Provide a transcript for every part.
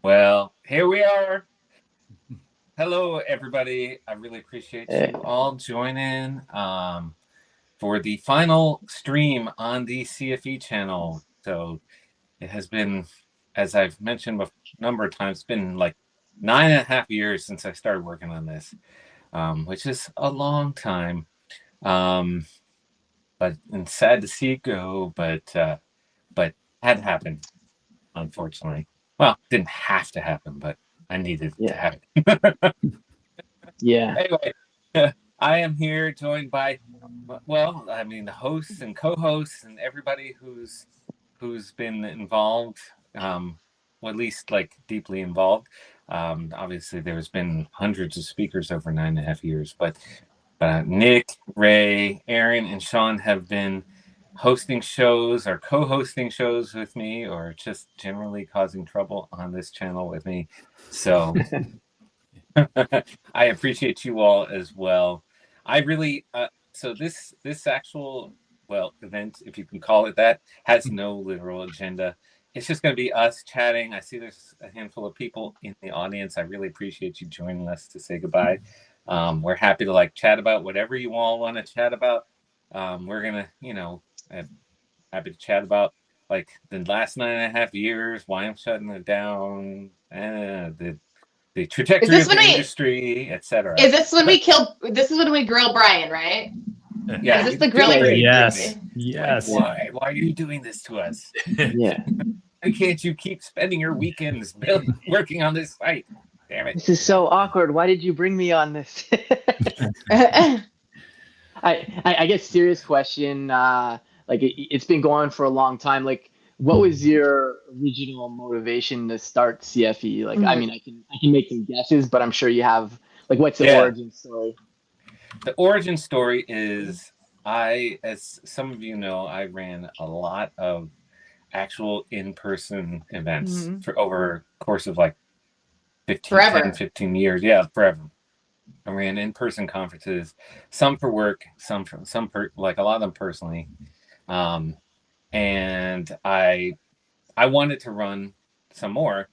Well, here we are. Hello, everybody. I really appreciate you all joining for the final stream on the CFE channel. So it has been, as I've mentioned a number of times, it's been like 9.5 years since I started working on this, which is a long time. But and sad to see it go, but had happened, unfortunately. Well, didn't have to happen, but I needed it to happen. Yeah. Anyway, I am here joined by, well, I mean, the hosts and co-hosts and everybody who's been involved, well, at least like deeply involved. Obviously, there's been hundreds of speakers over 9.5 years, but Nick, Ray, Erin, and Sean have been hosting shows or co-hosting shows with me, or just generally causing trouble on this channel with me. So I appreciate you all as well. I really so this actual, well, event, if you can call it that, has no literal agenda. It's just going to be us chatting. I see there's a handful of people in the audience. I really appreciate you joining us to say goodbye. We're happy to chat about whatever you all want to chat about. We're gonna, happy to chat about the last 9.5 years, why I'm shutting it down, the trajectory of the industry, etc. Is this when we kill? This is when we grill Brian, right? Yeah. Is this the grilling? Yes. Why are you doing this to us? Yeah. Why can't you keep spending your weekends working on this site? Damn it. This is so awkward. Why did you bring me on this? I guess serious question. It's been going for a long time. What was your original motivation to start CFE? I mean, I can make some guesses, but I'm sure you have. What's the origin story? The origin story is, as some of you know, I ran a lot of actual in-person events for over the course of 15 years. Yeah, forever. I ran in-person conferences, some for work, some for a lot of them personally. And I wanted to run some more,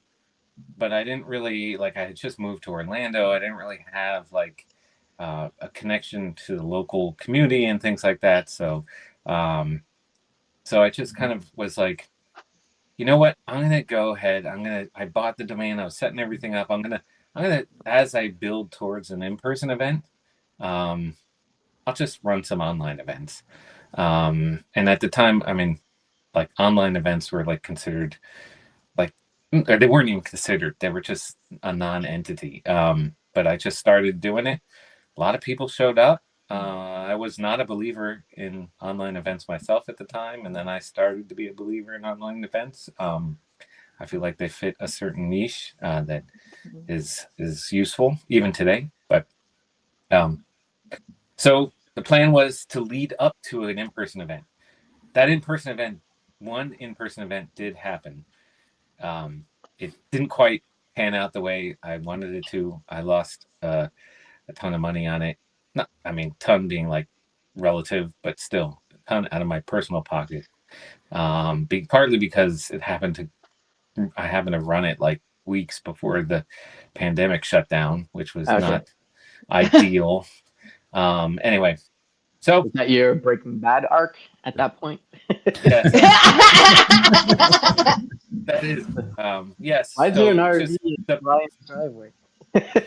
but I didn't really I had just moved to Orlando. I didn't really have a connection to the local community and things like that. So I just kind of was like, you know what? I'm gonna go ahead. I bought the domain. I was setting everything up. I'm gonna as I build towards an in-person event, I'll just run some online events. And at the time, I mean, online events were considered they weren't even considered. They were just a non-entity. But I just started doing it. A lot of people showed up. I was not a believer in online events myself at the time, and then I started to be a believer in online events. I feel like they fit a certain niche that is useful even today. But so the plan was to lead up to an in-person event. That one in-person event did happen. It didn't quite pan out the way I wanted it to. I lost a ton of money on it. Ton being relative, but still a ton out of my personal pocket. Partly because I happened to run it weeks before the pandemic shut down, which was not ideal. Anyway, so was that your Breaking Bad arc at that point? Yes. That is, yes. Why is there an RV in Brian's driveway?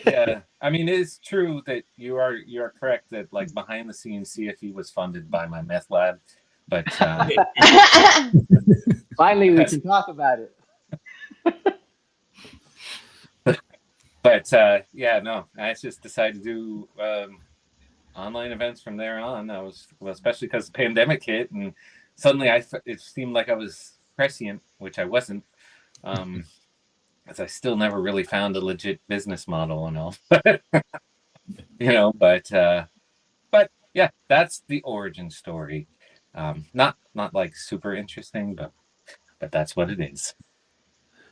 Yeah, I mean, it is true that you are correct that behind the scenes CFE was funded by my meth lab, but finally we can talk about it. But yeah, no, I just decided to do online events from there on. I was, especially because the pandemic hit, and suddenly it seemed like I was prescient, which I wasn't. As I still never really found a legit business model and all. But yeah, that's the origin story. Not super interesting, but that's what it is.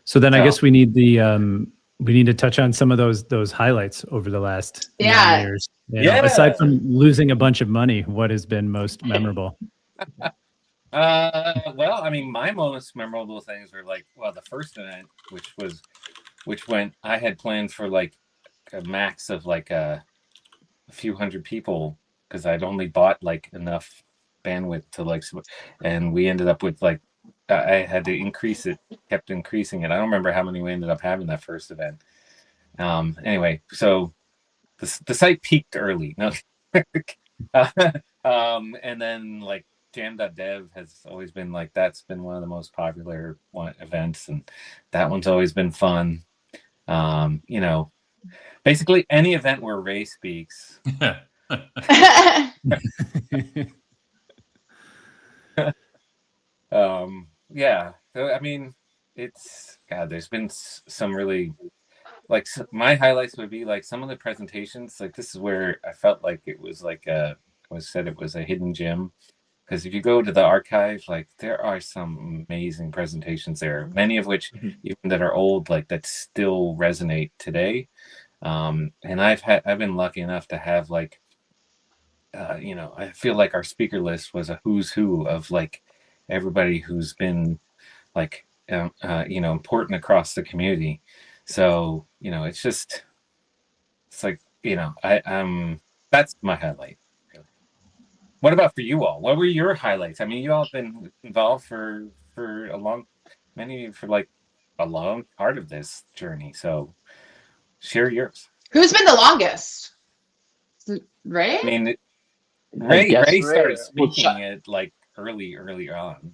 So then I guess we need to touch on some of those highlights over the last 9 years. Aside from losing a bunch of money, what has been most memorable? Well, I mean, my most memorable things were the first event, which was which I had planned for like a max of like a few hundred people because I'd only bought like enough bandwidth to like, and we ended up with like, I had to increase it, kept increasing it. I don't remember how many we ended up having that first event. Anyway, so the site peaked early. No. And then like Jam.dev has always been like, that's been one of the most popular events, and that one's always been fun. You know, basically any event where Ray speaks. Yeah. So, I mean, it's God, there's been some really like my highlights would be like some of the presentations. Like this is where I felt like it was like it was a hidden gem. Because if you go to the archive, like there are some amazing presentations there, many of which even that are old, like that still resonate today. And I've been lucky enough to have like, you know, I feel like our speaker list was a who's who of like everybody who's been like, you know, important across the community. So, you know, it's like, you know, that's my highlight. Really. What about for you all? What were your highlights? I mean, you all have been involved for a long part of this journey. So share yours. Who's been the longest? Ray? I mean, Ray started speaking at like early on.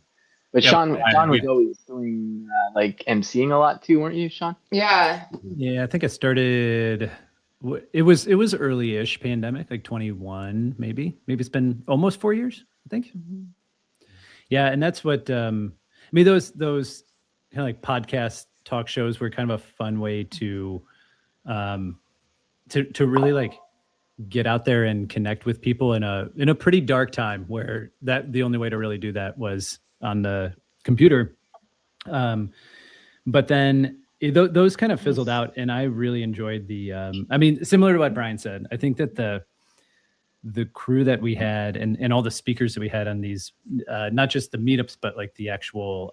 But yeah, Sean was always doing like emceeing a lot too, weren't you, Sean? Yeah. Yeah, I think I started. It was early-ish pandemic, like 21, maybe. Maybe it's been almost 4 years, I think. Mm-hmm. Yeah, and that's what I mean. Those kind of like podcast talk shows were kind of a fun way to really like get out there and connect with people in a pretty dark time where the only way to really do that was on the computer. But then those kind of fizzled out, and I really enjoyed the I mean, similar to what Brian said, I think that the crew that we had and all the speakers that we had on these, not just the meetups, but like the actual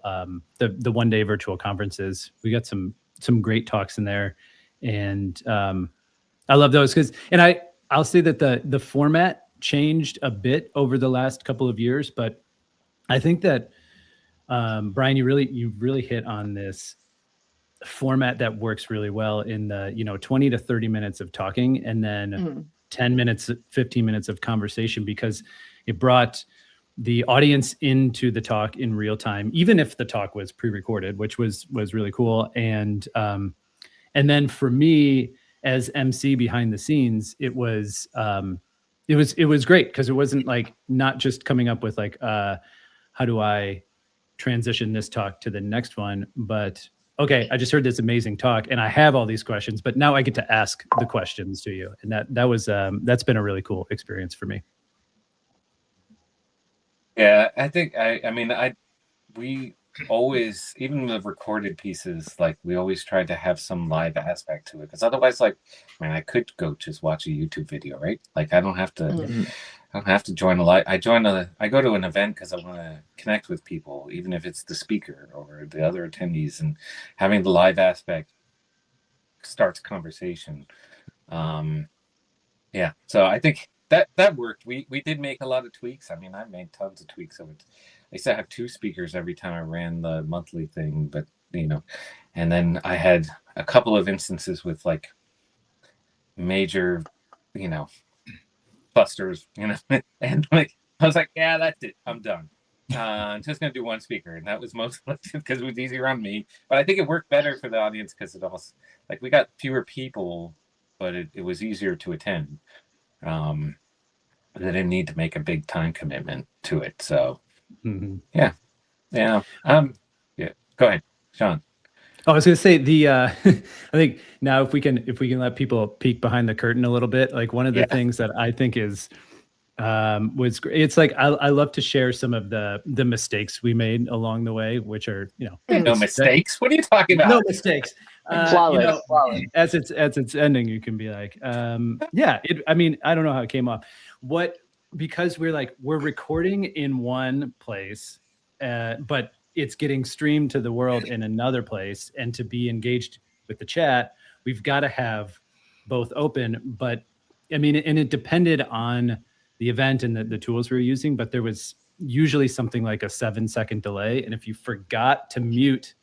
the one-day virtual conferences, we got some great talks in there. And I love those because, and I'll say that the format changed a bit over the last couple of years, but I think that Brian, you really hit on this format that works really well in the 20 to 30 minutes of talking and then 10 minutes, 15 minutes of conversation, because it brought the audience into the talk in real time, even if the talk was pre-recorded, which was really cool. And then for me as MC behind the scenes, it was great because it wasn't like not just coming up with like how do I transition this talk to the next one, but okay, I just heard this amazing talk and I have all these questions, but now I get to ask the questions to you. And that's been a really cool experience for me. Yeah, I think we always, even the recorded pieces, like we always tried to have some live aspect to it, because otherwise, like, I could go just watch a YouTube video, right? Like I don't have to join a live. I go to an event because I want to connect with people, even if it's the speaker or the other attendees, and having the live aspect starts conversation. Yeah, so I think that worked. We did make a lot of tweaks. I mean, I made tons of tweaks of it. I used to have 2 speakers every time I ran the monthly thing, but and then I had a couple of instances with like major, busters, and like I was like, yeah, that's it. I'm done. I'm just gonna do 1 speaker, and that was mostly because it was easier on me. But I think it worked better for the audience because it also, like, we got fewer people, but it was easier to attend. They didn't need to make a big time commitment to it. So yeah. Go ahead, Sean. Oh, I was going to say I think now if we can let people peek behind the curtain a little bit, like one of the things that I think is was great. It's like I love to share some of the mistakes we made along the way, which are no mistakes. What are you talking about? No mistakes. Flawless. As it's ending, you can be like, yeah. I mean, I don't know how it came off. Because we're recording in one place, but it's getting streamed to the world in another place, and to be engaged with the chat, we've got to have both open. But I mean, and it depended on the event and the tools we were using, but there was usually something like a 7-second delay. And if you forgot to mute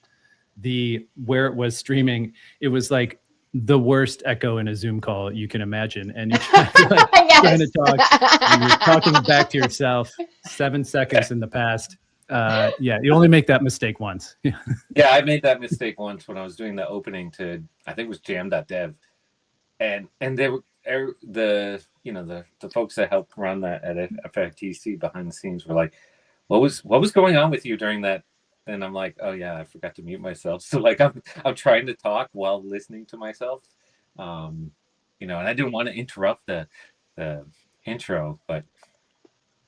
where it was streaming, it was like the worst echo in a Zoom call you can imagine. And you're trying to talk, and you're talking back to yourself 7 seconds in the past. You only make that mistake once. Yeah, I made that mistake once when I was doing the opening to, I think it was jam.dev. And they were the folks that helped run that at FFTC behind the scenes were like, what was going on with you during that? And I'm like, oh yeah, I forgot to mute myself. So like I'm trying to talk while listening to myself. And I didn't want to interrupt the intro, but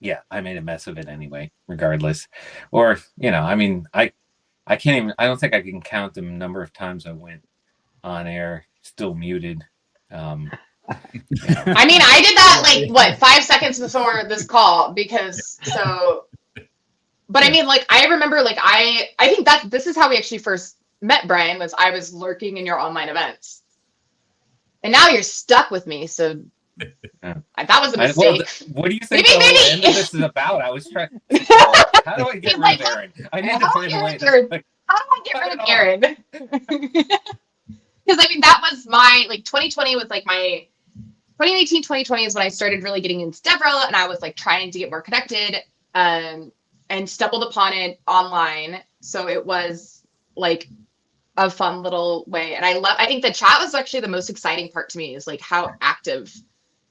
yeah, I made a mess of it anyway, regardless. Or, I mean, I can't even, I don't think I can count the number of times I went on air still muted. I mean, I did that 5 seconds before this call but I mean, I remember, I think this is how we actually first met, Brian, was I was lurking in your online events. And now you're stuck with me, so that was a mistake. What do you think the end of this is about? I was trying. How do I get rid of Erin? I need to find a way. How do I get rid of Erin? Because I mean, that was my 2020 was my 2019, 2020 is when I started really getting into DevRel, and I was trying to get more connected, and stumbled upon it online. So it was a fun little way, and I think the chat was actually the most exciting part to me, is how active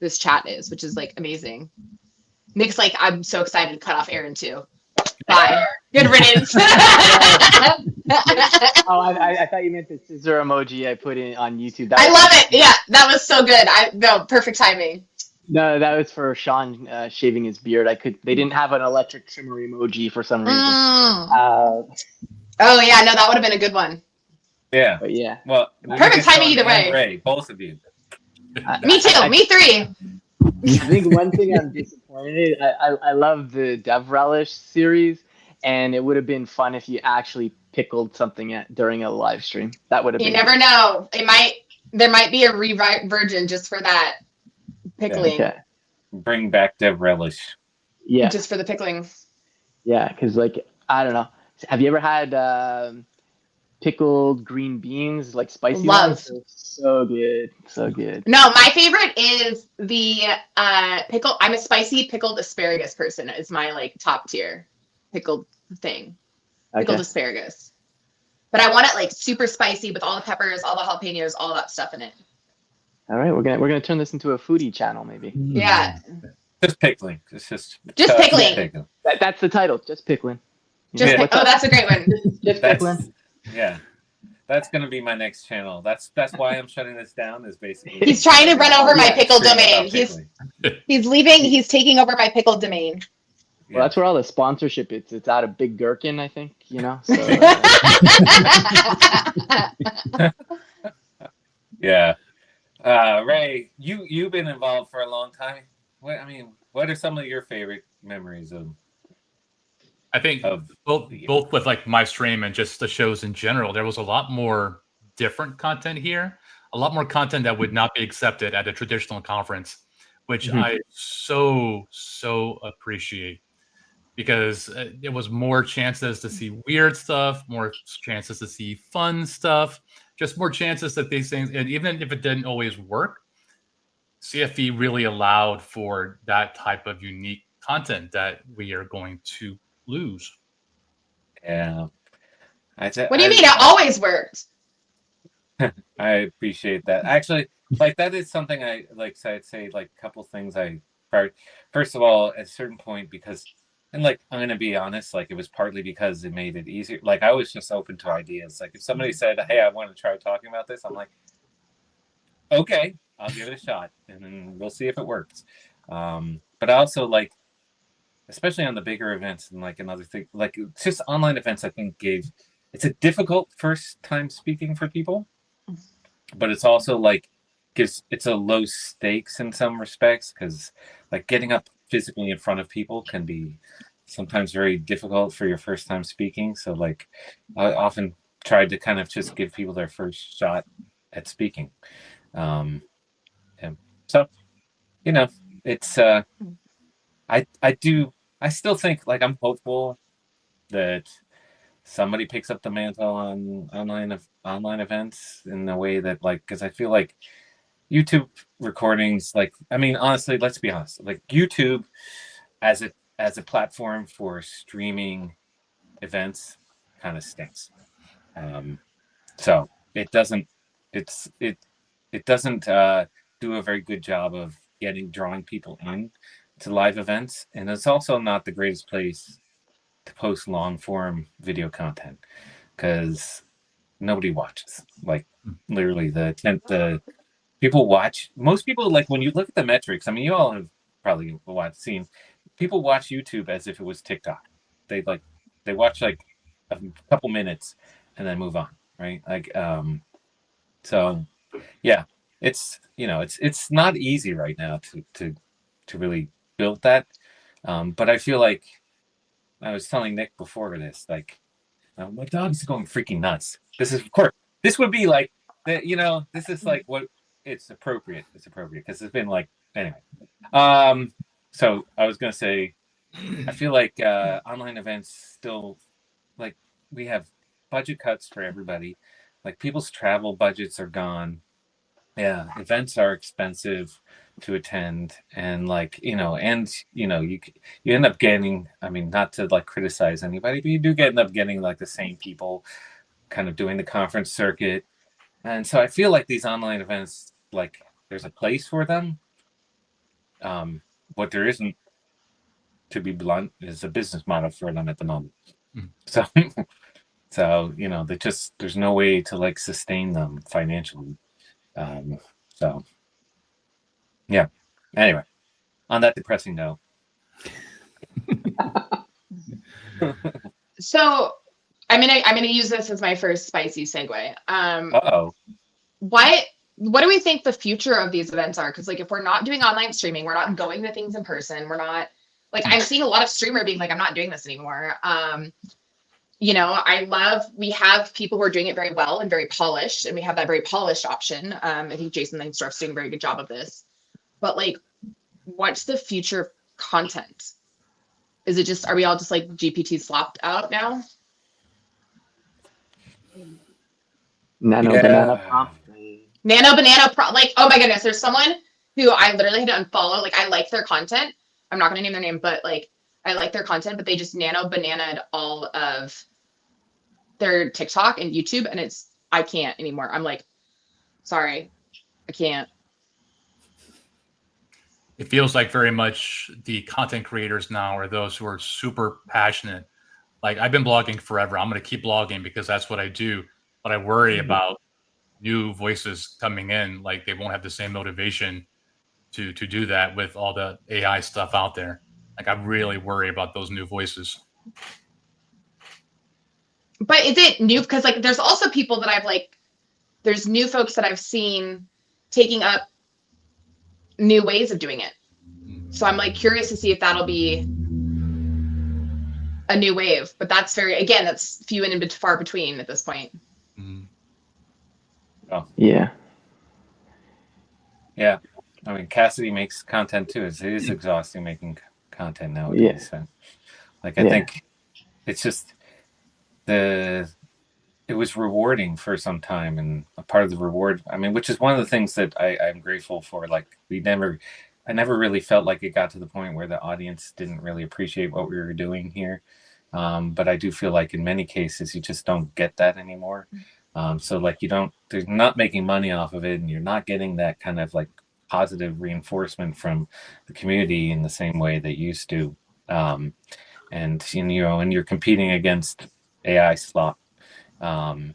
this chat is, which is amazing. Nick's I'm so excited to cut off Erin too. Bye. Good riddance. I thought you meant the scissor emoji I put in on YouTube. I love it. Yeah, that was so good. Perfect timing. No, that was for Sean shaving his beard. They didn't have an electric trimmer emoji for some reason. Oh yeah, no, that would have been a good one. Yeah. But yeah. Well, perfect timing either way. Ray, both of you. Me too. Me three. I think one thing I'm disappointed. I love the DevRelish series, and it would have been fun if you actually pickled something during a live stream. That would have been. You never know. There might be a rewrite version just for that pickling. Okay. Bring back DevRelish. Yeah. Just for the pickling. Yeah, because I don't know. Have you ever had pickled green beans, spicy ones? So good. So good. No, my favorite is the pickle. I'm a spicy pickled asparagus person. Is my top tier pickled thing. Pickled asparagus. But I want it super spicy with all the peppers, all the jalapenos, all that stuff in it. All right, we're gonna turn this into a foodie channel, maybe. Yeah. Just pickling. It's just pickling. That's the title. Just pickling. That's a great one. Just pickling. Yeah. That's gonna be my next channel. That's why I'm shutting this down. Is basically he's trying to run over my pickle domain. He's leaving. He's taking over my pickle domain. Well, that's where all the sponsorship is. It's out of Big Gherkin, I think. So, yeah. Ray, you've been involved for a long time. What are some of your favorite memories of? I think both with my stream and just the shows in general, there was a lot more different content here, a lot more content that would not be accepted at a traditional conference, which I so appreciate, because there was more chances to see weird stuff, more chances to see fun stuff, just more chances that these things, and even if it didn't always work, CFE really allowed for that type of unique content that we are going to lose. Yeah. What do you mean? It always worked. I appreciate that. Actually, that is something I I'd say a couple things first of all, at a certain point, because, and I'm gonna be honest, it was partly because it made it easier. I was just open to ideas. If somebody said, hey, I want to try talking about this, I'm like, okay, I'll give it a shot, and then we'll see if it works. But also especially on the bigger events, and another thing, just online events, I think it's a difficult first time speaking for people, but it's also it's a low stakes in some respects, because getting up physically in front of people can be sometimes very difficult for your first time speaking. So I often tried to kind of just give people their first shot at speaking. And so, you know, it's I still think, like, I'm hopeful that somebody picks up the mantle on online events in a way that, like, because I feel like YouTube recordings, like, I mean, honestly, let's be honest, like, YouTube as a platform for streaming events kind of stinks. So it doesn't it doesn't do a very good job of drawing people in to live events, and it's also not the greatest place to post long form video content because nobody watches. Like, literally, the people watch. Most people, like, when you look at the metrics, I mean, you all have probably seen people watch YouTube as if it was TikTok. They watch like a couple minutes and then move on, right? Like, so yeah, it's it's not easy right now to really build that. But I feel like I was telling Nick before this, like, my dog's going freaking nuts. This would be like that, this is like what it's appropriate. It's appropriate because it's been like, anyway. So I was gonna say, I feel like online events still, like, we have budget cuts for everybody. Like, people's travel budgets are gone. Yeah, events are expensive to attend, and, like, you end up getting, I mean, not to, like, criticize anybody, but you do end up getting, like, the same people kind of doing the conference circuit. And so I feel like these online events, like, there's a place for them. What there isn't, to be blunt, is a business model for them at the moment. So there's no way to, like, sustain them financially. So yeah. Anyway, on that depressing note. So I'm gonna use this as my first spicy segue. What do we think the future of these events are? Because, like, if we're not doing online streaming, we're not going to things in person, we're not, like, I'm seeing a lot of streamer being like, I'm not doing this anymore. We have people who are doing it very well and very polished, and we have that very polished option. I think Jason Langsdorff's doing a very good job of this. But, like, what's the future of content? Is it just, are we all just, like, GPT slopped out now? Banana prompt. Like, oh my goodness, there's someone who I literally had to unfollow. Like, I like their content. I'm not gonna name their name, but, like, I like their content, but they just nano bananaed all of their TikTok and YouTube, and I can't anymore. I'm like, sorry, I can't. It feels like very much the content creators now are those who are super passionate. Like, I've been blogging forever. I'm going to keep blogging because that's what I do. But I worry about new voices coming in. Like, they won't have the same motivation to do that with all the AI stuff out there. Like, I really worry about those new voices. But is it new? Because, like, there's also people that there's new folks that I've seen taking up new ways of doing it. So I'm, like, curious to see if that'll be a new wave. But that's few and far between at this point. Oh. Yeah. Yeah. I mean, Cassidy makes content too. It is exhausting making content nowadays. Yeah. So, like, I think it's just it was rewarding for some time, and a part of the reward, I mean, which is one of the things that I'm grateful for. Like, I never really felt like it got to the point where the audience didn't really appreciate what we were doing here. But I do feel like in many cases you just don't get that anymore. So, like, they're not making money off of it, and you're not getting that kind of, like, positive reinforcement from the community in the same way that you used to. And you're competing against AI slop. Yeah,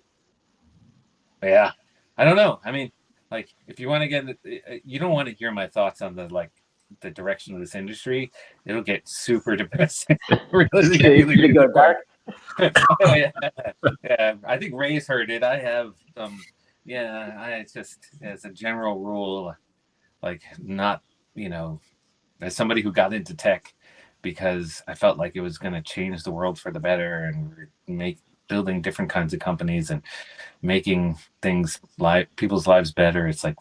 I don't know. I mean, like, if you want to you don't want to hear my thoughts on the direction of this industry. It'll get super depressing. really go dark. Oh, yeah. I think Ray's heard it. I have it's just, as a general rule, like, not, as somebody who got into tech because I felt like it was going to change the world for the better and make building different kinds of companies and making things people's lives better. It's like,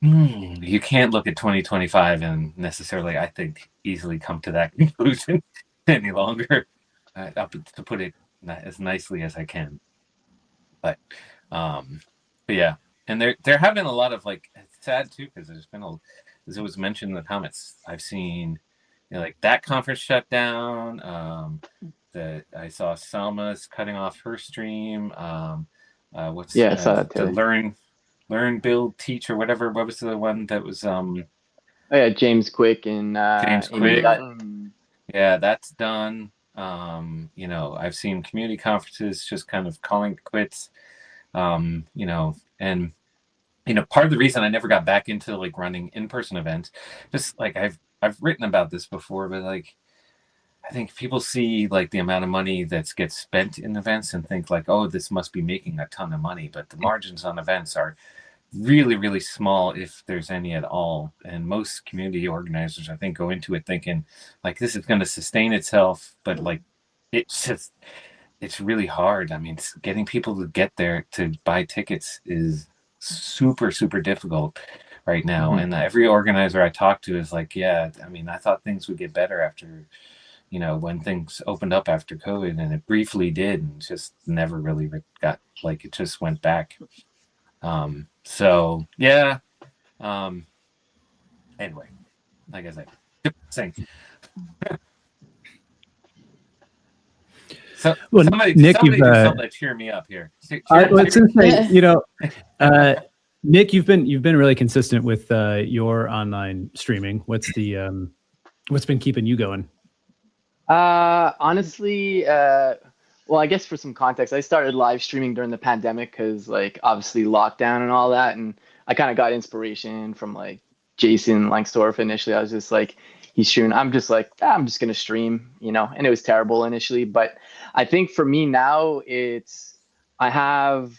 you can't look at 2025 and necessarily, I think, easily come to that conclusion any longer. To put it as nicely as I can, but yeah, and there have been a lot of like, it's sad too, because there's been as it was mentioned in the comments, I've seen, like that conference shut down. That I saw Selma's cutting off her stream. What's I saw that the too. learn, build, teach, or whatever. What was the one that was Oh yeah, James Quick and James Amy Quick? Dutton. Yeah, that's done. I've seen community conferences just kind of calling it quits. And part of the reason I never got back into like running in-person events, just like I've written about this before, but like I think people see like the amount of money that gets spent in events and think like, oh, this must be making a ton of money, but the margins on events are really, really small, if there's any at all. And most community organizers, I think, go into it thinking like this is going to sustain itself, but like it's really hard. I mean, getting people to get there to buy tickets is super, super difficult right now. And every organizer I talk to is like, yeah, I mean, I thought things would get better after, when things opened up after COVID, and it briefly did, and just never really got, like, it just went back. So yeah. Anyway, like I said, saying. So well, somebody Nick, do something to cheer me up here. Let's just say, Nick, you've been really consistent with your online streaming. What's been keeping you going? Honestly, well, I guess for some context, I started live streaming during the pandemic because, like, obviously lockdown and all that, and I kind of got inspiration from like Jason Langsdorff. Initially, I was just like, he's streaming. I'm just like, I'm just gonna stream, and it was terrible initially, but I think for me now, I have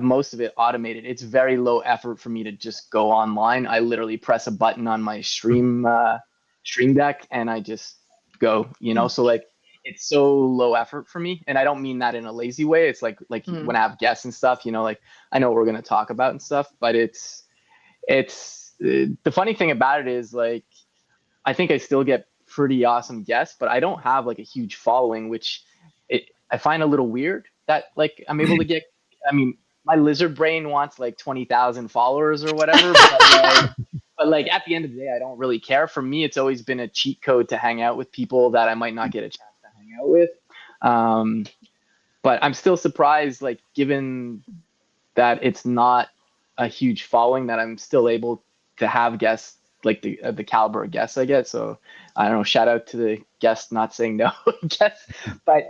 most of it automated. It's very low effort for me to just go online. I literally press a button on my stream deck and I just go, so like it's so low effort for me. And I don't mean that in a lazy way. It's like when I have guests and stuff, like I know what we're going to talk about and stuff, but it's the funny thing about it is, like, I think I still get pretty awesome guests, but I don't have like a huge following, which I find a little weird that like I'm able to get. I mean, my lizard brain wants like 20,000 followers or whatever, but like at the end of the day, I don't really care. For me, it's always been a cheat code to hang out with people that I might not get a chance to hang out with. But I'm still surprised, like, given that it's not a huge following, that I'm still able to have guests like the caliber of guests I get. So I don't know, shout out to the guests not saying no, guests. But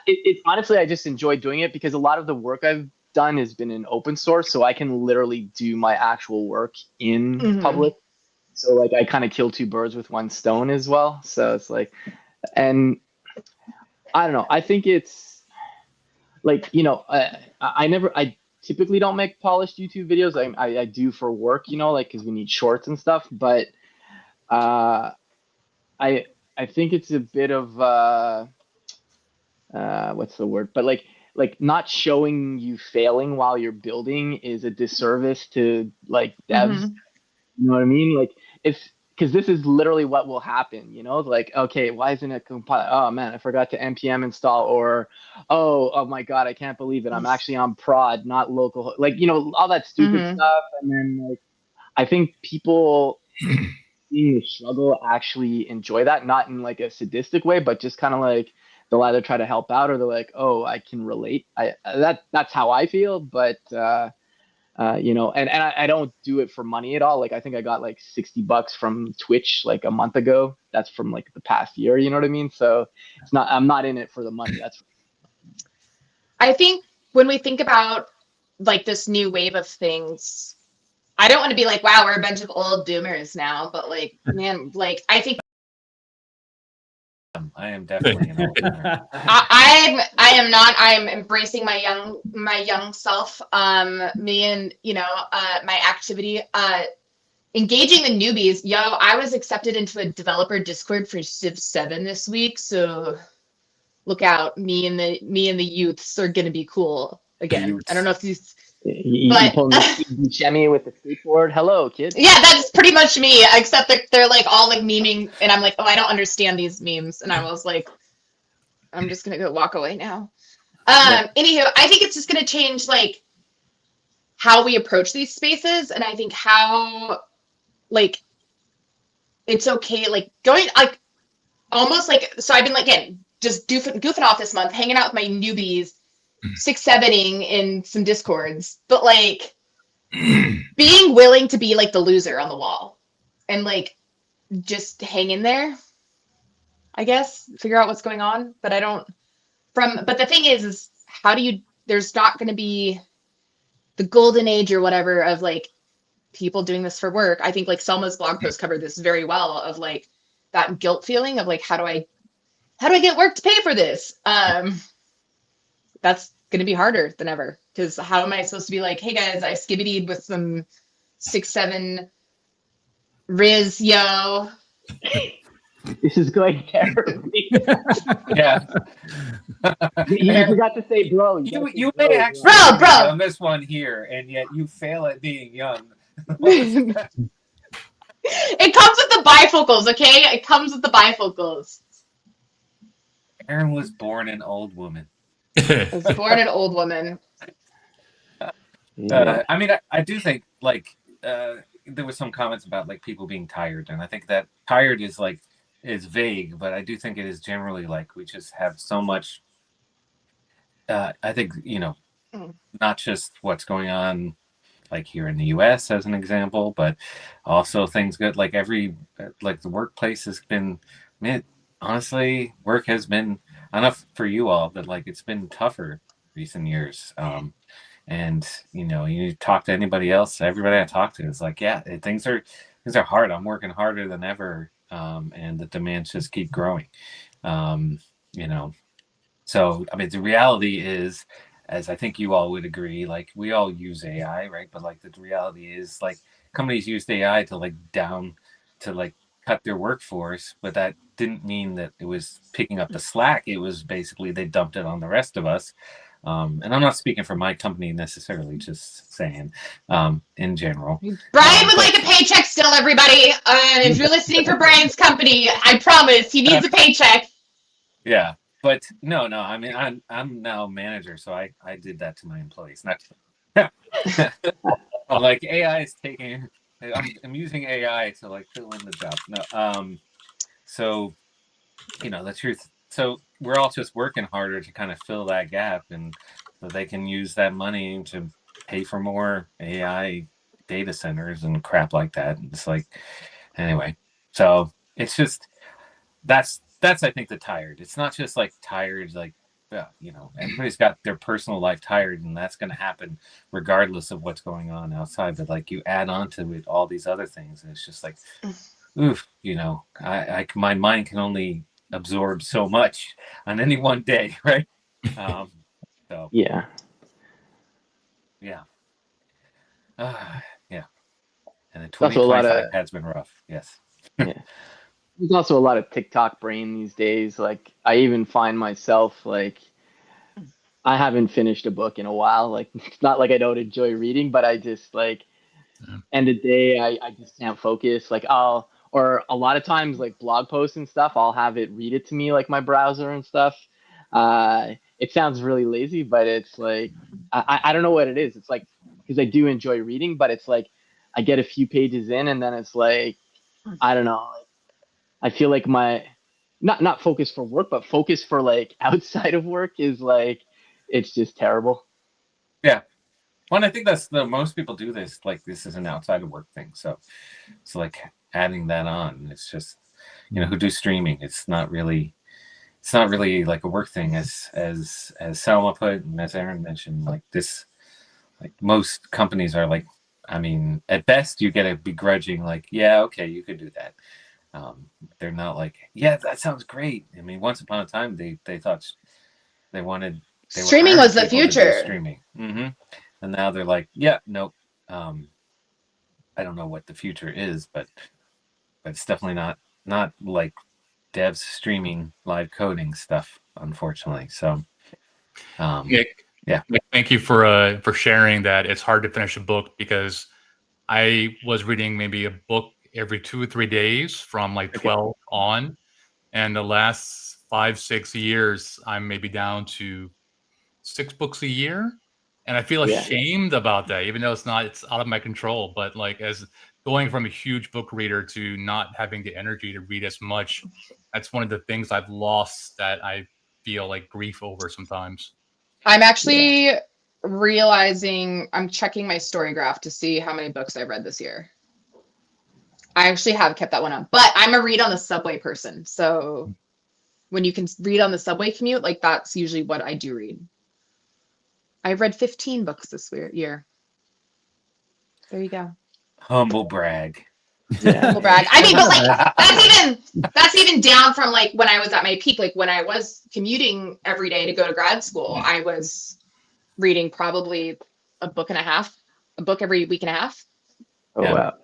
it honestly, I just enjoy doing it because a lot of the work I've done has been in open source, so I can literally do my actual work in public. So like I kind of kill two birds with one stone as well. So it's like, and I don't know, I think it's like, I typically don't make polished YouTube videos. I do for work, like, because we need shorts and stuff. But I think it's a bit of what's the word? But like not showing you failing while you're building is a disservice to like devs. You know what I mean? Like because this is literally what will happen, like, okay, why isn't it compiled? Oh man, I forgot to npm install, or oh my god, I can't believe it, I'm actually on prod, not local, like, all that stupid stuff. And then like I think people seeing the struggle actually enjoy that, not in like a sadistic way, but just kind of like they'll either try to help out or they're like, oh, I can relate. That's how I feel. But and I don't do it for money at all. Like I think I got like $60 from Twitch like a month ago. That's from like the past year. You know what I mean? So I'm not in it for the money. I think when we think about like this new wave of things, I don't want to be like, wow, we're a bunch of old doomers now, but like, man, like I think I am definitely an old doomer. I am not. I am embracing my young self. Me and my activity. Engaging the newbies. I was accepted into a developer Discord for Civ 7 this week, so look out, me and the youths are gonna be cool again. I don't know if you but pulling Buscemi with the skateboard. Hello, kid. yeah, that's pretty much me. Except that they're like all like memeing, and I'm like, oh, I don't understand these memes, and I was like, I'm just gonna go walk away now. Anywho, I think it's just gonna change like how we approach these spaces, and I think how like it's okay, like going like almost like so I've been like again just goofing off this month, hanging out with my newbies, 6-7ing in some discords, but like being willing to be like the loser on the wall and like just hang in there, I guess, figure out what's going on. But I don't but the thing is how do you there's not going to be the golden age or whatever of like people doing this for work. I think like Selma's blog post covered this very well of like that guilt feeling of like how do I get work to pay for this? That's going to be harder than ever because how am I supposed to be like, hey guys, I skibbidied with some 6-7 Riz, yo. This is going terribly. Yeah. You forgot to say bro. You may actually bro. be the youngest one here, and yet you fail at being young. It comes with the bifocals, okay? It comes with the bifocals. Erin was born an old woman. I was born an old woman. I mean, I do think like there was some comments about like people being tired, and I think that tired is like is vague, but I do think it is generally like we just have so much. I think not just what's going on like here in the U.S. as an example, but also things good like like the workplace has been. Man, honestly, work has been enough for you all, but like it's been tougher recent years. And you talk to anybody else, everybody I talk to is like, yeah, things are hard. I'm working harder than ever, and the demands just keep growing. So I mean, the reality is, as I think you all would agree, like we all use AI, right? But like the reality is, like companies used AI to cut their workforce, but that didn't mean that it was picking up the slack. It was basically they dumped it on the rest of us. And I'm not speaking for my company necessarily, just saying in general. Brian would like a paycheck still, everybody. If you're listening for Brian's company, I promise he needs a paycheck. Yeah, but no. I mean, I'm now a manager, so I did that to my employees. Not like AI is taking. I'm using AI to like fill in the jobs. No, so the truth. So we're all just working harder to kind of fill that gap, and so they can use that money to pay for more AI data centers and crap like that. And it's like, anyway, so it's just that's I think the tired. It's not just like tired, like everybody's got their personal life tired, and that's going to happen regardless of what's going on outside. But like you add on to it all these other things, and it's just like, oof, my mind can only absorb so much on any one day, right? So yeah, yeah, and the 2025 has been rough. Yes. Yeah. There's also a lot of TikTok brain these days. Like I even find myself like I haven't finished a book in a while. Like it's not like I don't enjoy reading, but I just like end of day I just can't focus. Like or a lot of times like blog posts and stuff, I'll have it read it to me like my browser and stuff. It sounds really lazy, but it's like I don't know what it is. It's like because I do enjoy reading, but it's like I get a few pages in and then it's like I don't know. I feel like my not focus for work, but focus for like outside of work is like it's just terrible. Yeah. Well, and I think that's most people do this. Like this is an outside of work thing. So like adding that on, it's just who do streaming. It's not really like a work thing as Selma put and as Erin mentioned. Like this, like most companies are like, I mean, at best you get a begrudging like, yeah, okay, you could do that. They're not like, yeah, that sounds great. I mean, once upon a time they thought they streaming was the future. Streaming, and now they're like, yeah, nope. I don't know what the future is, but it's definitely not like devs streaming live coding stuff, unfortunately. So, yeah. Thank you for sharing that. It's hard to finish a book because I was reading maybe a book every 2 or 3 days from like 12 on, and the last 5-6 years, I'm maybe down to 6 books a year, and I feel ashamed about that, even though it's out of my control. But like, as going from a huge book reader to not having the energy to read as much, that's one of the things I've lost that I feel like grief over sometimes. I'm actually realizing I'm checking my story graph to see how many books I've read this year. I actually have kept that one up, but I'm a read on the subway person. So when you can read on the subway commute, like that's usually what I do read. I've read 15 books this year. There you go. Humble brag. Yeah. Humble brag. I mean, but like that's even down from like when I was at my peak. Like when I was commuting every day to go to grad school, I was reading probably a book every week and a half. Oh wow.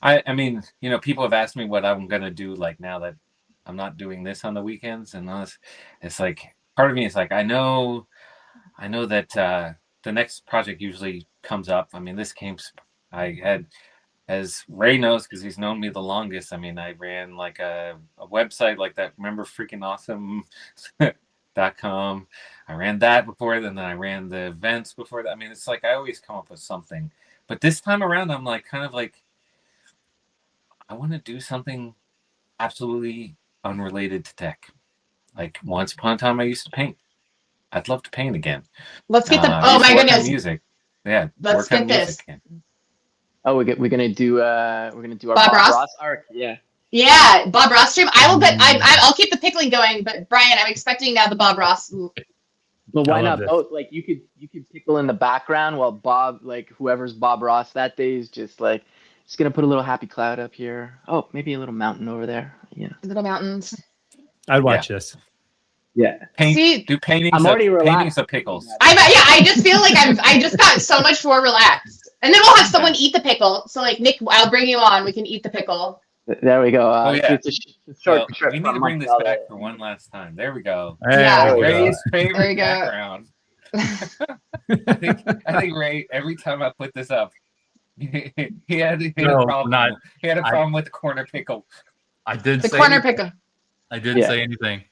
I mean, people have asked me what I'm gonna do like now that I'm not doing this on the weekends, and it's like part of me is like I know that the next project usually comes up. I mean, I had, as Ray knows because he's known me the longest. I mean, I ran like a website like that. Remember freaking awesome.com? I ran that before, then I ran the events before that. I mean, it's like I always come up with something, but this time around, I'm like kind of like I want to do something absolutely unrelated to tech. Like once upon a time, I used to paint. I'd love to paint again. Let's get oh my goodness. Music. Yeah. Let's get this. Again. Oh, we're gonna do our Bob Ross arc. Yeah. Yeah, Bob Ross stream. I'll keep the pickling going, but Brian, I'm expecting now the Bob Ross. But why not both? Like you could pickle in the background while Bob, like whoever's Bob Ross that day, is just gonna put a little happy cloud up here. Oh, maybe a little mountain over there. Yeah. Little mountains. I'd watch this. Yeah. Do paintings. I'm already relaxed. Paintings of pickles. I just feel like I just got so much more relaxed. And then we'll have someone eat the pickle. So like Nick, I'll bring you on. We can eat the pickle. There we go. It's a short trip. We need to bring this back for one last time. There we go. Yeah. Ray's favorite background. I think Ray, every time I put this up, he had a problem. He had a problem with the corner pickle. I did the corner pickle. I didn't say anything.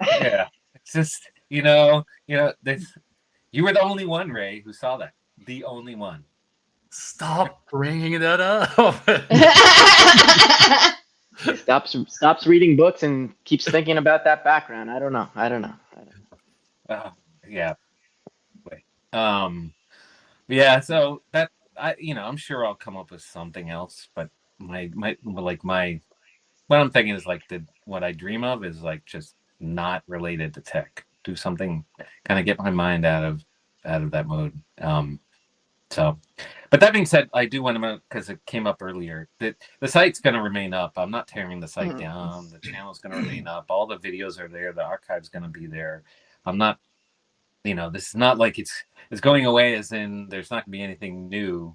Yeah, it's just this. You were the only one, Ray, who saw that. The only one. Stop bringing that up. Stops reading books and keeps thinking about that background. I don't know. Yeah. Wait. Yeah. So that I'm sure I'll come up with something else, but what I'm thinking is like what I dream of is like just not related to tech. Do something, kind of get my mind out of that mode. So, but that being said, I do want to, because it came up earlier, that the site's going to remain up. I'm not tearing the site down. The channel's going to remain up. All the videos are there. The archive's going to be there. I'm not, this is not like it's going away as in there's not going to be anything new.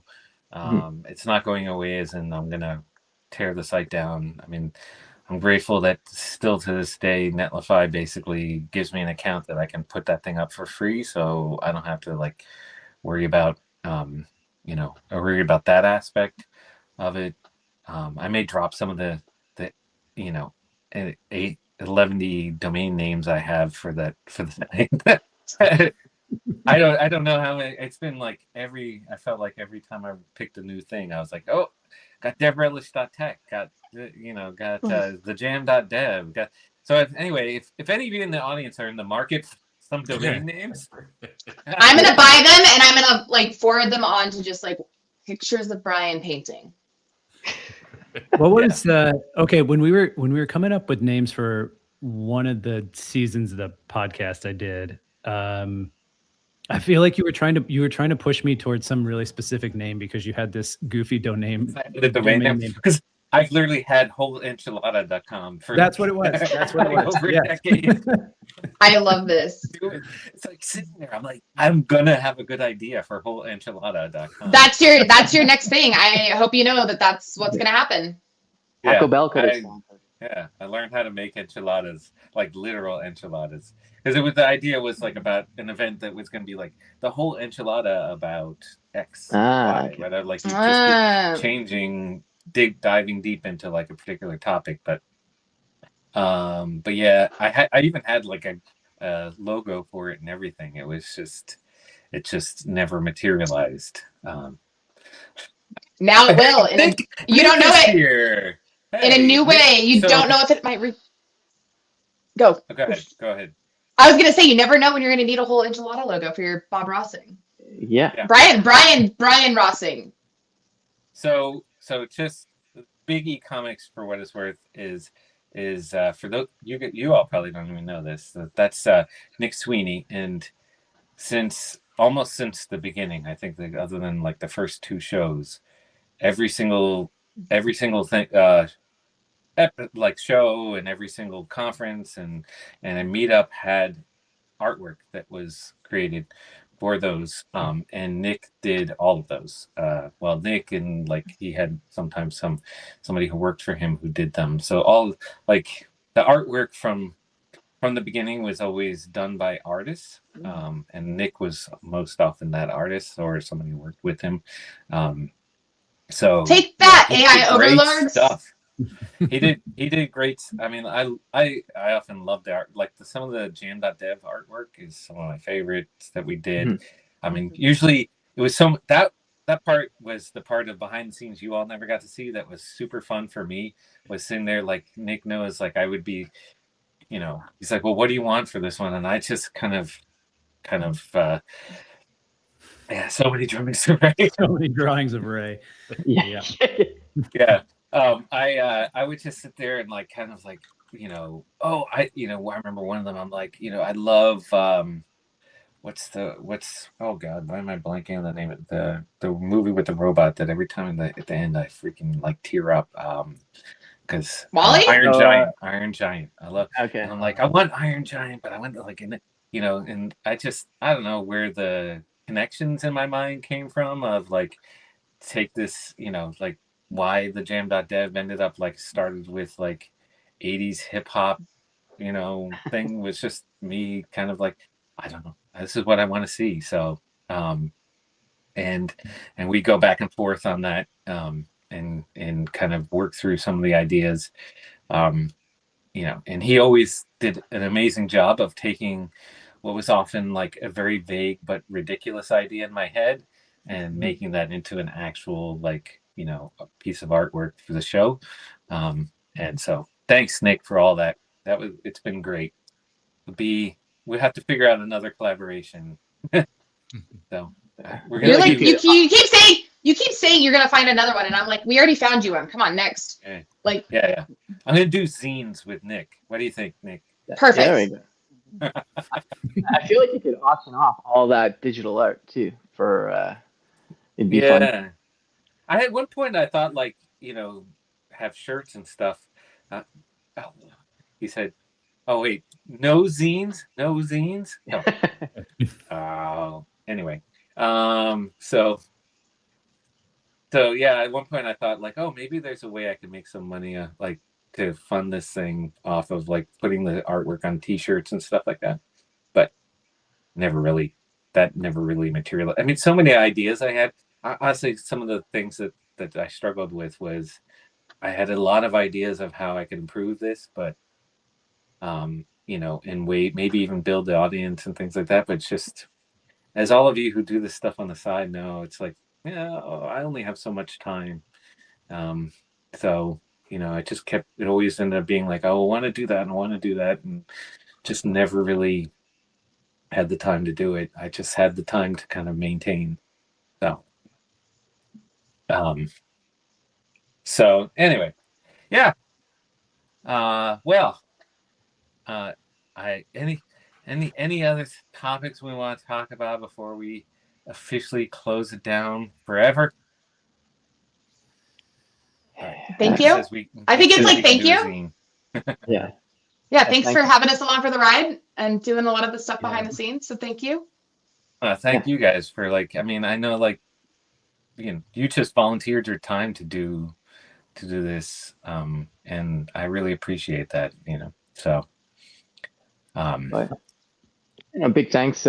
It's not going away as in I'm going to tear the site down. I mean, I'm grateful that still to this day, Netlify basically gives me an account that I can put that thing up for free. So I don't have to worry about, worry about that aspect of it. I may drop some of the 11 domain names I have for the I don't know how many. It's been I felt like every time I picked a new thing, I was like, oh, got devrelish.tech, got the jam.dev. So anyway, if any of you in the audience are in the market for some domain names, I'm gonna buy them and I'm gonna forward them on to just pictures of Brian painting. What was okay when we were coming up with names for one of the seasons of the podcast I did? I feel like you were trying to push me towards some really specific name because you had this goofy domain name. I've literally had wholeenchilada.com for That's what it was. That's what it was. over Yeah. a decade. I love this. It's like sitting there. I'm like, I'm gonna have a good idea for wholeenchilada.com. That's your next thing. I hope you know that that's what's gonna happen. Taco Bell could have sponsored. Yeah, I learned how to make enchiladas, like literal enchiladas, because the idea was like about an event that was going to be like the whole enchilada about X, Y, Okay. right? Like you just changing, diving deep into like a particular topic, but yeah, I even had like a logo for it and everything. It just never materialized. Now it will. You don't know it. Here. In a new way. You don't know if it might go. Oh, go ahead. I was gonna say you never know when you're gonna need a whole enchilada logo for your Bob Rossing. Yeah. Brian Rossing. So just Biggie Comics, for what it's worth, is for those you all probably don't even know this. That's Nick Sweeney, and almost since the beginning, I think that other than like the first two shows, every single thing, like show and every single conference and a meetup had artwork that was created for those, and Nick did all of those. Well, Nick, and like he had sometimes somebody who worked for him who did them, so all like the artwork from the beginning was always done by artists, and Nick was most often that artist or somebody who worked with him. So take that, yeah, AI overlords. Stuff. He did great. I mean, I often love the art. Like some of the Jam.dev artwork is some of my favorites that we did. Mm-hmm. I mean, usually it was that part was the part of behind the scenes you all never got to see. That was super fun for me. Was sitting there, like Nick knows, like I would be, he's like, well, what do you want for this one? And I just kind of yeah, so many drawings of Ray. So many drawings of Ray. Yeah. Yeah. I would just sit there and like kind of like, I remember one of them. I'm like, I love oh God, why am I blanking on the name of the movie with the robot that every time at the end I freaking like tear up, because Iron Giant. I love. Okay. And I'm like, I want Iron Giant, but I want like and I don't know where the connections in my mind came from of like take this, like why the Jam.dev ended up like started with like 80s hip hop, thing was just me kind of like, I don't know, this is what I want to see. So and we go back and forth on that, and kind of work through some of the ideas, and he always did an amazing job of taking what was often like a very vague but ridiculous idea in my head and making that into an actual like a piece of artwork for the show. And so thanks, Nick, for all that. It's been great. We have to figure out another collaboration. So we're gonna like you keep saying you're gonna find another one, and I'm like, we already found you one. Come on, next. Okay. Like yeah, I'm gonna do zines with Nick. What do you think, Nick? Perfect. There we go. I feel like you could auction off all that digital art too for it'd be fun. I at one point I thought like have shirts and stuff. He said, "Oh wait, no zines." No. Oh, anyway, so yeah. At one point I thought like, oh, maybe there's a way I can make some money, like to fund this thing off of like putting the artwork on T-shirts and stuff like that. But that never really materialized. I mean, so many ideas I had. Honestly, some of the things that I struggled with was I had a lot of ideas of how I could improve this, but and maybe even build the audience and things like that. But it's just, as all of you who do this stuff on the side know, it's like, I only have so much time. So I just it always ended up being like, oh, I want to do that and I want to do that, and just never really had the time to do it. I just had the time to kind of maintain. So anyway, yeah. Any other topics we want to talk about before we officially close it down forever? Thank you. I think it's like thank you. Yeah. Yeah, thanks for having us along for the ride and doing a lot of the stuff behind the scenes. So thank you. Thank you guys for like. I mean, I know like, you just volunteered your time to do this, and I really appreciate that. So. Big thanks.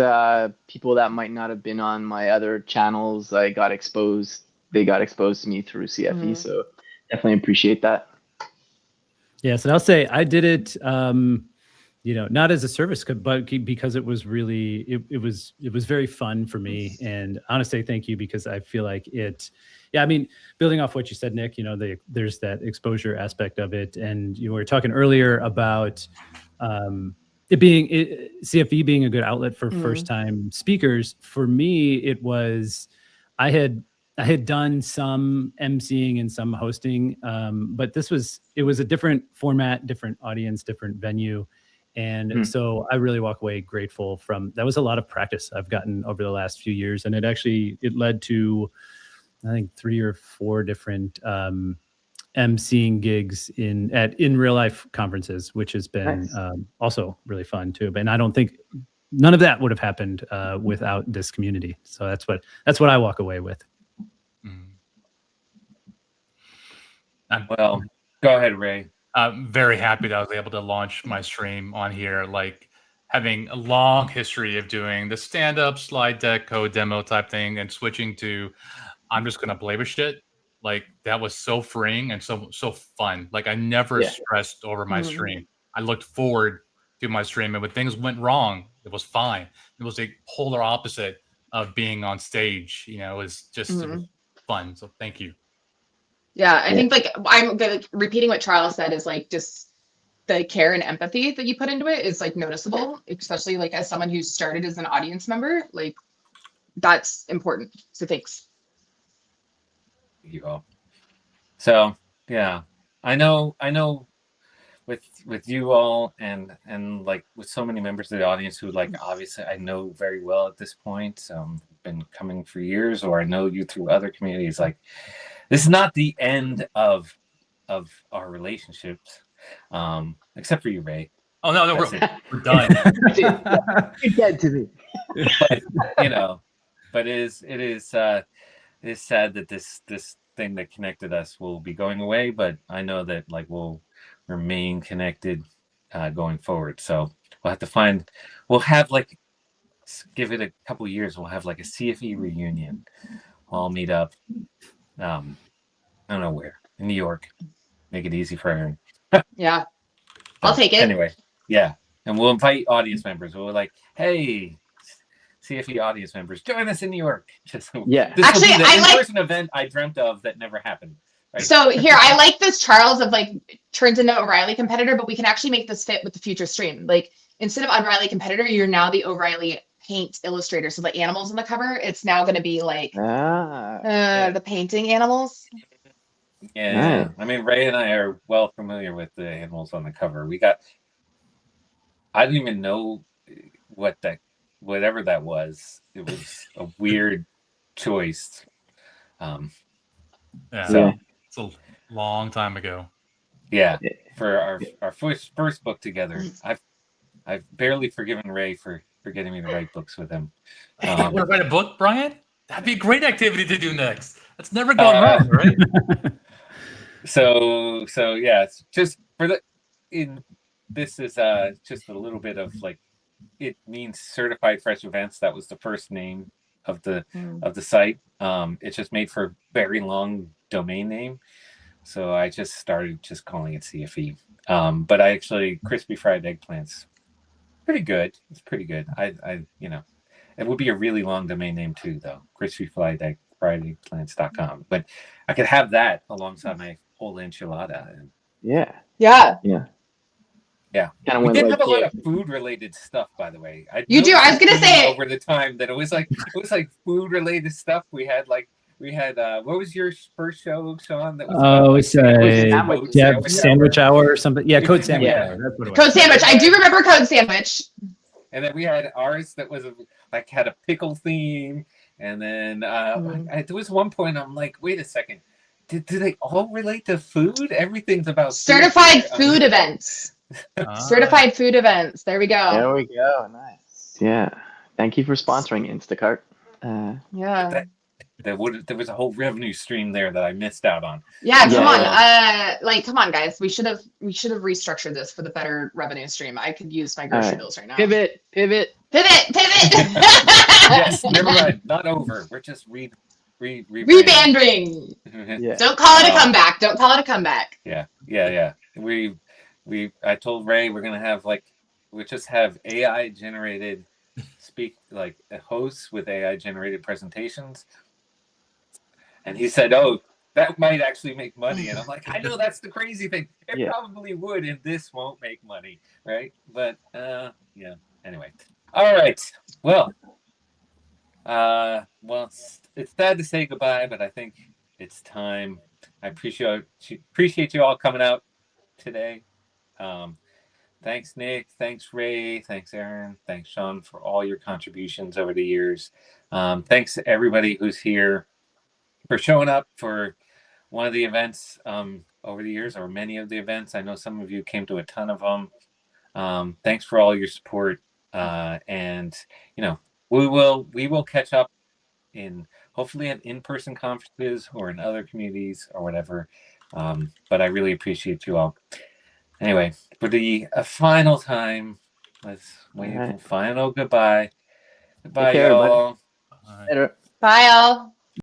People that might not have been on my other channels, they got exposed to me through CFE. So definitely appreciate that. Yes, and I'll say I did it, not as a service, but because it was really, it was very fun for me. And I want to say thank you because I feel like I mean, building off what you said, Nick, there's that exposure aspect of it. And you were talking earlier about CFE being a good outlet for first time speakers. For me, it was, I had done some emceeing and some hosting, but it was a different format, different audience, different venue. And so I really walk away grateful that was a lot of practice I've gotten over the last few years. And it led to, I think, 3 or 4 different emceeing gigs in real life conferences, which has been also really fun too. And I don't think none of that would have happened without this community. So that's what I walk away with. Well, go ahead, Ray. I'm very happy that I was able to launch my stream on here, like having a long history of doing the stand-up slide deck code demo type thing and switching to I'm just gonna play with shit. Like that was so freeing and so fun. Like I never stressed over my stream. I looked forward to my stream, and when things went wrong, it was fine. It was a polar opposite of being on stage. It was just it was fun. So thank you. Yeah, I think like I'm good. Repeating what Charles said is like just the care and empathy that you put into it is like noticeable, especially like as someone who started as an audience member. Like that's important. So thanks. Thank you all. So yeah, I know with you all and like with so many members of the audience who like obviously I know very well at this point, been coming for years, or I know you through other communities. Like this is not the end of our relationships, except for you, Ray. Oh no, we're done. You're dead to me. But it is sad that this thing that connected us will be going away. But I know that like we'll remain connected going forward. So we'll have like, give it a couple years, we'll have like a CFE reunion. We'll all meet up. I don't know where, in New York. Make it easy for Erin. Yeah, I'll take it. Anyway, yeah. And we'll invite audience members. We'll be like, hey, CFE audience members, join us in New York. This will be the in-person event I dreamt of that never happened. Right? So here, I like this, Charles, of like turns into O'Reilly competitor, but we can actually make this fit with the future stream. Like instead of O'Reilly competitor, you're now the O'Reilly paint illustrator. So the animals on the cover, it's now going to be like the painting animals. Yeah, I mean, Ray and I are well familiar with the animals on the cover. I don't even know whatever that was. It was a weird choice. It's a long time ago. Yeah, for our first book together. I've barely forgiven Ray for getting me to write books with him. You want to write a book, Brian? That'd be a great activity to do next. That's never gone wrong, right? So yeah, it's just this is just a little bit of like, it means Certified Fresh Events. That was the first name of the site. It's just made for a very long domain name, so I just started calling it CFE. But I actually, crispy fried eggplants, pretty good. It's pretty good. I it would be a really long domain name too, though. Crispy fried eggplants.com. But I could have that alongside my whole enchilada. Yeah. We did have a lot of food-related stuff, by the way. I was gonna say over the time that it was like food-related stuff. We had what was your first show, Sean? That was it's sandwich hour or something. Yeah, Code Sandwich Hour. That's what it was. Code Sandwich. I do remember Code Sandwich. And then we had ours that was had a pickle theme. And then there was one point I'm like, wait a second, do they all relate to food? Everything's about Certified food. food events. Certified food events. There we go. There we go. Nice. Yeah. Thank you for sponsoring Instacart. Yeah. There was a whole revenue stream there that I missed out on. Yeah, come Yeah, on. Come on, guys. We should have restructured this for the better revenue stream. I could use my grocery bills right now. Pivot. Yes, never mind. Not over. We're just rebanding. Yeah. Don't call it a comeback. Don't call it a comeback. Yeah. I told Ray we're gonna have we just have AI generated hosts with AI generated presentations. And he said, "Oh, that might actually make money." And I'm like, "I know, that's the crazy thing. It probably would, and this won't make money, right?" But yeah. Anyway, all right. Well, it's sad to say goodbye, but I think it's time. I appreciate you all coming out today. Thanks, Nick. Thanks, Ray. Thanks, Erin. Thanks, Sean, for all your contributions over the years. Thanks to everybody who's here for showing up for one of the events over the years, or many of the events. I know some of you came to a ton of them. Thanks for all your support. And we will catch up hopefully at in-person conferences or in other communities or whatever. But I really appreciate you all. Anyway, for the final time, let's wave a final goodbye. Goodbye, y'all. Later. Bye, all.